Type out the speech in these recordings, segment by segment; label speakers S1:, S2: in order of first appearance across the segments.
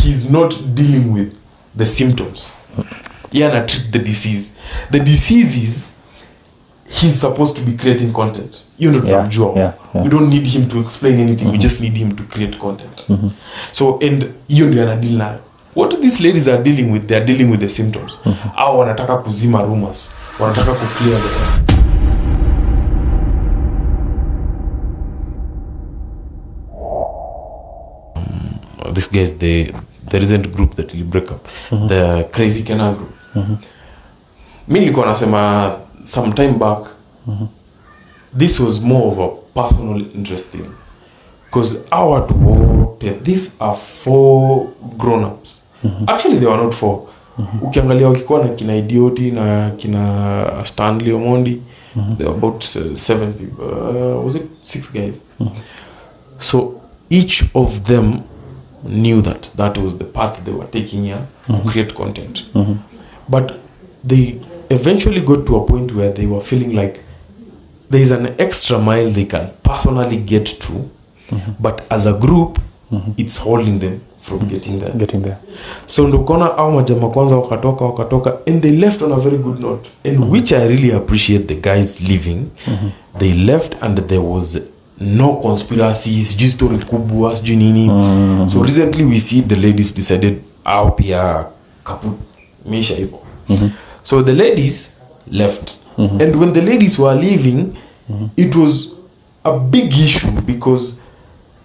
S1: he's not dealing with the symptoms. He ana treat the disease. The disease is he's supposed to be creating content. You know,
S2: yeah.
S1: We don't need him to explain anything. We just need him to create content. So, and you ndio ana deal na. What these ladies are dealing with, they are dealing with the symptoms. Au wanataka kuzima rumors. Wanataka clear the air. These guys, the recent group that will break up, the Crazy Kenar group. Mi nilikuwa nasema some time back, this was more of a personal interest thing. Because our these are 4 grown-ups. Actually, they were not 4. Ukiangalia wakikuwa na kina Idioti na kina Stanley Omondi, there were about 7 people. Was it 6 guys? So each of them knew that was the path they were taking here to create content. But they eventually got to a point where they were feeling like there is an extra mile they can personally get to, but as a group, it's holding them from getting there. So ndokona au majama kwanza wakatoka and they left on a very good note, and which I really appreciate the guys leaving. They left and there was no conspiracies, just story kubwa sijui nini. So recently we see the ladies decided au pia kaput meisha hivyo. So the ladies left. And when the ladies were leaving, it was a big issue because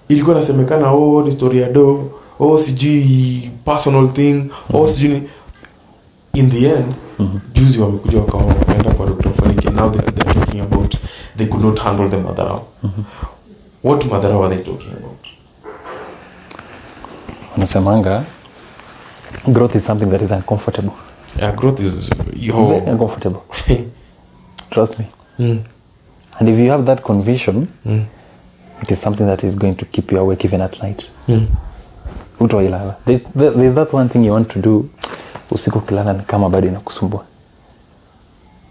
S1: ilikuwa nasemekana ni story ya do, sijui personal thing, sijui. In the end, juzi wamekuja wakaenda kwa Dr. Fanike. Now they're talking about they could not handle the madharau. What madharau are they talking about?
S2: Wanasemanga growth is something that is uncomfortable.
S1: Yeah, growth is
S2: very uncomfortable. Trust me. And if you have that conviction, it is something that is going to keep you awake even at night. There's that one thing you want to do usiku kulala ni kama bado inakusumbua.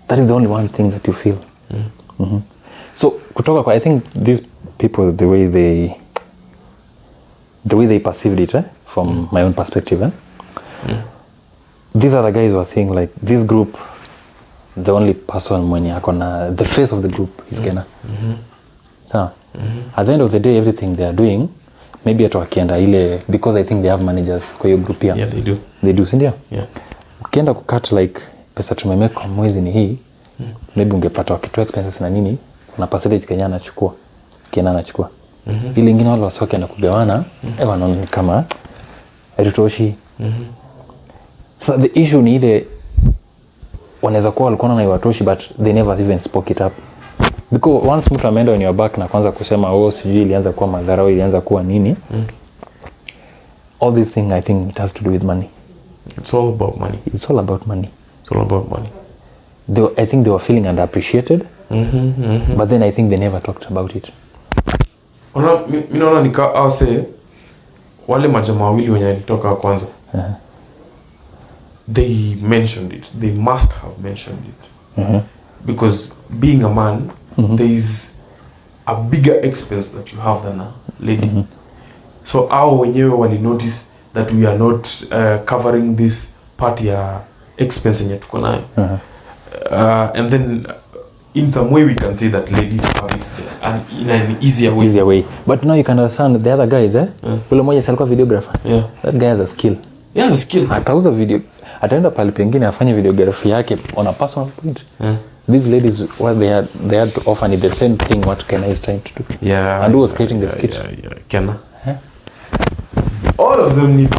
S2: That is the only one thing that you feel. So kutoka kwa, I think these people, the way they perceived it, from my own perspective, these are the guys who are saying like this group, the only person mwenye akona the face of the group is Kenar. So at the end of the day, everything they are doing, maybe atu wakienda ile, because I think they have managers kwa hiyo group ya.
S1: Yeah,
S2: they do, sindio?
S1: Yeah.
S2: Ukienda kukat like pesa tumemeka kwa mwezi ni hii, maybe ungepata wakitoa expenses na nini, kuna percentage Kenar anachukua. Ile ingine wale wasoke na kugawana, wanaona ni kama haitoshi. So the issue ni ile wanaweza kuwa walikuwa na iwatoshi, but they never even spoke it up. Because once mtu ameenda on your back na kwanza kusema sijui ilianza kuwa madharau, ilianza kuwa nini, all these things, I think it has to do with money.
S1: It's all about money.
S2: I think they were feeling underappreciated, but then I think they never talked about it.
S1: Mimi naona nika ase wale majamaa wawili wenye alitoka kwanza. They mentioned it. They must have mentioned it. Because being a man, there is a bigger expense that you have than a lady. So our wenyewe wali notice that we are not covering this part ya expense yenye tuko nayo. And then in some way we can say that ladies have it and in an easier way.
S2: But now you can understand the other guys, ule mmoja alikuwa videographer. That guy has a skill. Atauza video, ataenda pale pengine afanye videography yake on a personal point. These ladies, what they had to offer is the same thing what Kenar is trying to do. And who was creating the skit?
S1: Kenar. All of them need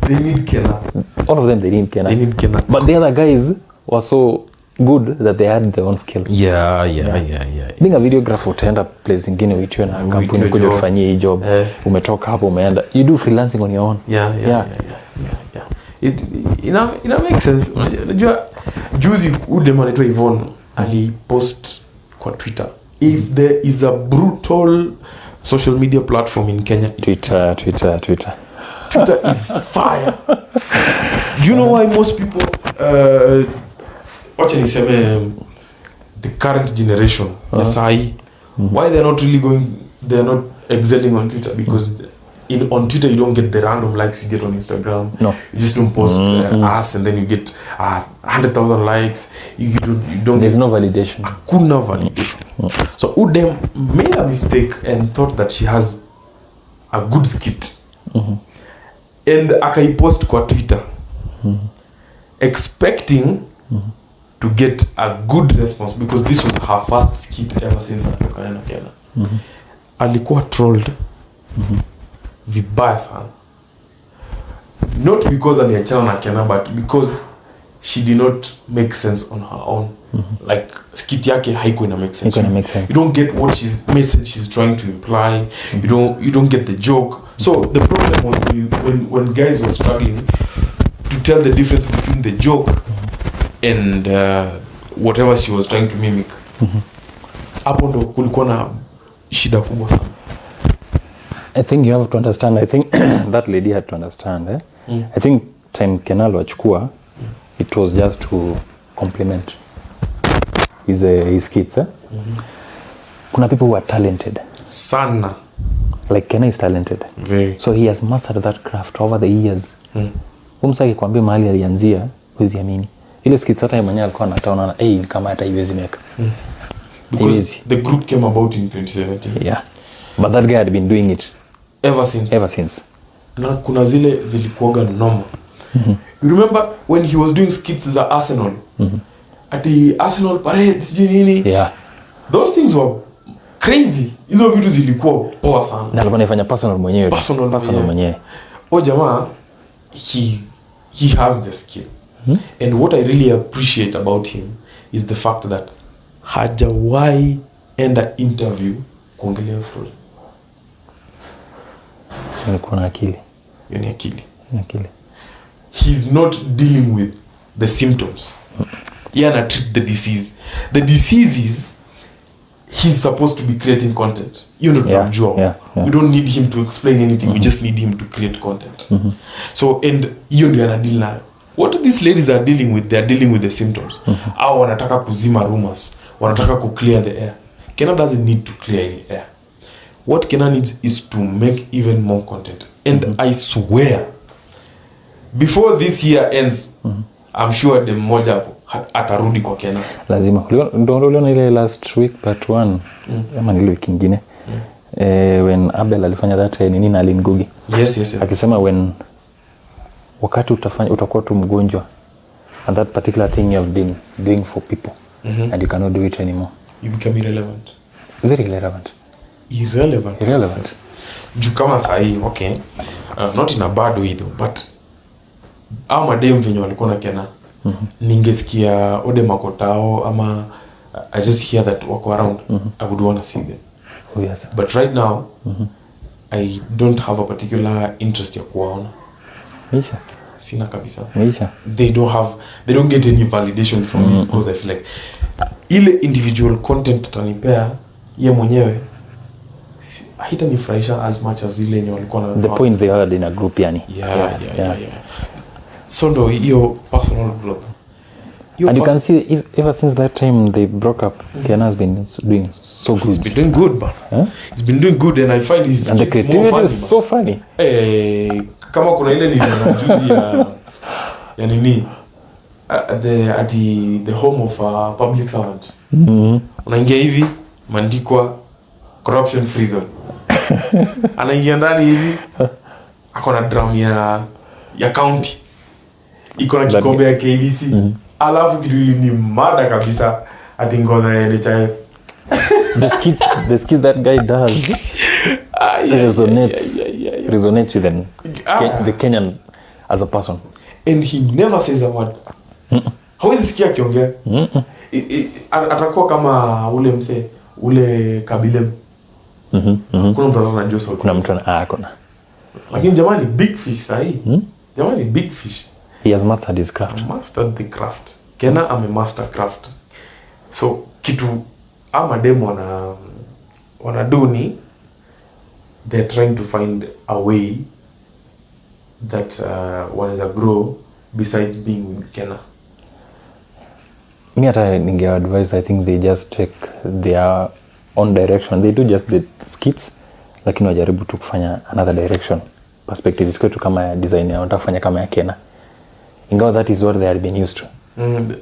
S1: Kenar.
S2: They need Kenar. But the other guys were so good that they had their own skill.
S1: Yeah.
S2: Being a videographer, utaenda place ingine uitwe na kampuni kuja kufanyia hii job. Umetoka hapo umeenda. You do freelancing on your own.
S1: Yeah. It makes sense. Unajua juzi udem anaitwa Yvonne ali post kwa Twitter, if there is a brutal social media platform in Kenya,
S2: Twitter
S1: is fire. Do you know why most people watching the current generation why they're not excelling on Twitter? Because on Twitter you don't get the random likes you get on Instagram.
S2: No.
S1: You just don't post us and then you get 100,000 likes. You don't
S2: There's
S1: get
S2: no validation.
S1: hakuna validation. So Udem made a mistake and thought that she has a good skit. And akaipost kwa Twitter expecting to get a good response because this was her first skit ever since atokana na Kena. Alikuwa trolled vibaya sana, not because aliachana na Kena but because she did not make sense on her own. Like skit yake haiko ina make sense. You don't get what message she's trying to imply. You don't get the joke. So the problem was when guys were struggling to tell the difference between the joke and whatever she was trying to mimic. Hapo ndo kulikuwa na shida kubwa sana.
S2: I think you have to understand. I think that lady had to understand. I think time Kenal wachukua, it was just to complement his kids. Kuna people who are talented.
S1: Sana.
S2: Like Kena is talented.
S1: Very.
S2: So he has mastered that craft over the years. Umsaki kwambia mahali alianzia, huwezi amini. Ile skits hata mwenyewe alikuwa anataona kama hata hiwezi meka.
S1: Because the group came about in 2017.
S2: Yeah. But that guy had been doing it
S1: ever since. Na kuna zile zilikuwaga normal. You remember when he was doing skits za Arsenal? At the Arsenal parade, sijui nini?
S2: Yeah.
S1: Those things were crazy. Hizo vitu zilikuwa poa sana.
S2: Na alikuwa anafanya personal mwenyewe. Personal mwenyewe.
S1: Jamaa, he has the skill. And what I really appreciate about him is the fact that hajawahi enda interview kuongelea story.
S2: Alikuwa na akili.
S1: Yoni akili.
S2: He's
S1: not dealing with the symptoms. He ana treat the disease. The disease is he's supposed to be creating content. You know,
S2: yeah.
S1: We don't need him to explain anything. We just need him to create content. So, and hiyo ndio anadeal nayo. What these ladies are dealing with, they are dealing with the symptoms. Au wanataka kuzima rumors, wanataka ku clear the air. Kena doesn't need to clear any air. What Kena needs is to make even more content. And I swear, before this year ends, I'm sure the mmoja hapo atarudi kwa Kena.
S2: Lazima. Ndio uliona ile last week part 1 ama ile wiki nyingine. When Abel alifanya that nini na Aline Ngugi.
S1: Yes.
S2: Akisema when wakati utakuwa tu mgonjwa and that particular thing you have been doing for people and you cannot do it anymore,
S1: you become irrelevant.
S2: Very irrelevant.
S1: Juu kama sahi, okay, not in a bad way though, but madem venye walikuwa na Kena, ningesikia ode makotao ama I just hear that wako around, I would want to see them.
S2: Oh yes.
S1: But right now, I don't have a particular interest ya kuwaona.
S2: Misha.
S1: Sina kabisa.
S2: Misha.
S1: They don't get any validation from me because I feel like ile individual content tanipea ye mwenyewe haitanifurahisha as much as ile yenye walikuwa na
S2: the point they had in a group yani.
S1: Yeah. So ndo hiyo personal growth.
S2: And you can see ever since that time they broke up, Kena has been doing so good.
S1: He's been doing good, man. He's been doing good and I find his
S2: and the creativity is so funny.
S1: Kama kuna ile niliona juzi ya nini at the home of a public servant. Unaingia hivi maandikwa corruption free zone. Anaingia ndani hivi akona drum ya county. Iko na kikombe ya KBC. Alafu kitu hili ni mada kabisa ati ngoza ya NHIF.
S2: The skits that guy does resonates with the Kenyan as a person.
S1: And he never says a word. Hawezi sikia akiongea. Atakuwa kama ule mse, ule Kabile. Kuna mtu anajua sauti.
S2: Kuna mtu kuna.
S1: Lakini jamani big fish sahi. Jamani big fish.
S2: He has mastered his craft.
S1: Mastered the craft. Kena master craft. So kitu demo wanadu ni they're trying to find a way that wanaweza grow besides being with Kena.
S2: Me hata ninge advise, I think they just take their own direction. They do just the skits lakini wajaribu tu kufanya another direction perspective isikuwe tu kama ya design ya wanataka kufanya kama ya Kena, ingawa that is what they had been used to.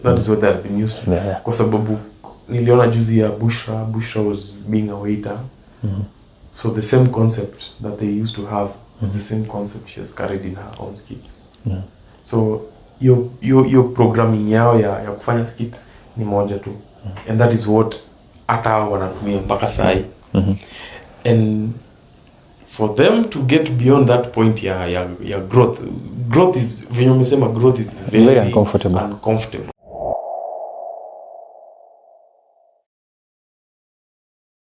S1: That is what they have been used to.
S2: Yeah.
S1: Kwa sababu niliona juzi ya Bushra was being a waiter. So the same concept that they used to have is the same concept she has carried in her own skits. So your programming yao ya kufanya skit ni moja tu. And that is what hata wanatumia mpaka sahi. And for them to get beyond that point ya growth is venye umesema growth is very
S2: uncomfortable.